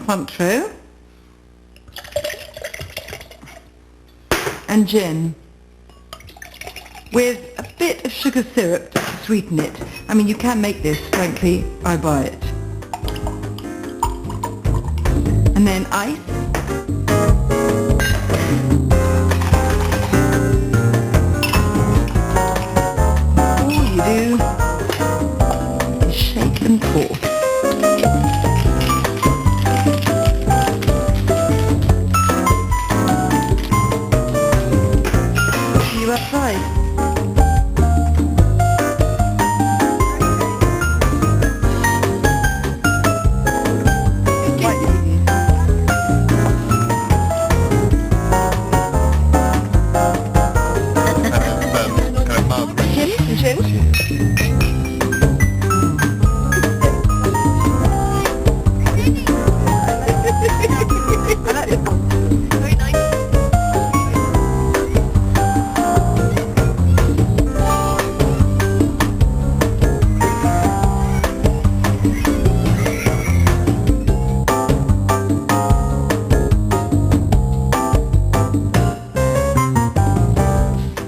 Cointreau, and gin, with a bit of sugar syrup to sweeten it. I mean, you can make this, frankly, I buy it. And then ice. All you do is shake and pour. See you outside.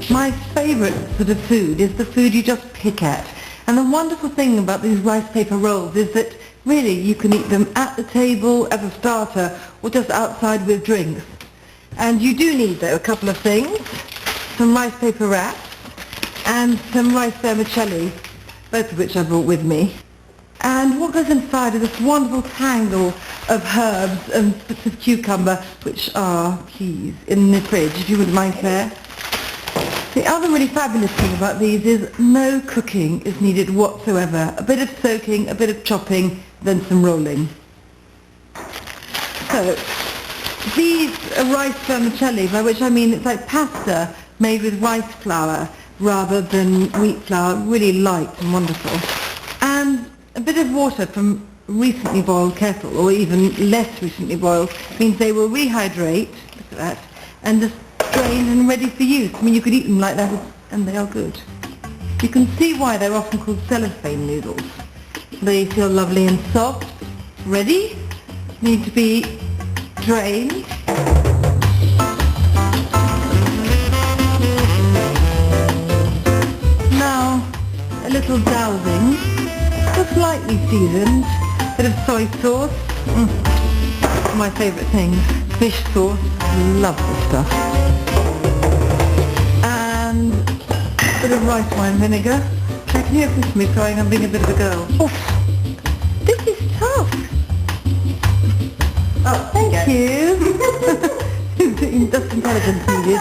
My favourite sort of food is the food you just pick at. And the wonderful thing about these rice paper rolls is that really you can eat them at the table as a starter or just outside with drinks. And you do need, though, a couple of things. Some rice paper wraps and some rice vermicelli, both of which I brought with me. And what goes inside is this wonderful tangle of herbs and bits of cucumber, which are peas, in the fridge, if you wouldn't mind, Claire. The other really fabulous thing about these is no cooking is needed whatsoever. A bit of soaking, a bit of chopping, then some rolling. So, these are rice vermicelli, by which I mean it's like pasta made with rice flour rather than wheat flour, really light and wonderful. And a bit of water from recently boiled kettle, or even less recently boiled, means they will rehydrate, look at that, and just drained and ready for use. I mean, you could eat them like that and they are good. You can see why they're often called cellophane noodles. They feel lovely and soft. Ready? Need to be drained. Now, a little dousing, just lightly seasoned, bit of soy sauce, my favourite things, fish sauce, love this stuff. And a bit of rice wine vinegar. I can hear from me crying, I'm being a bit of a girl. Oof, this is tough. Oh, thank you. Just intelligence needed.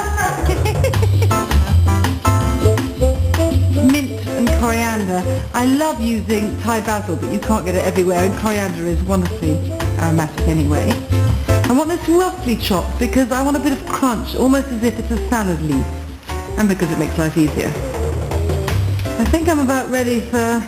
Mint and coriander. I love using Thai basil, but you can't get it everywhere, and coriander is wonderfully aromatic anyway. I want this roughly chopped because I want a bit of crunch, almost as if it's a salad leaf, and because it makes life easier. I think I'm about ready for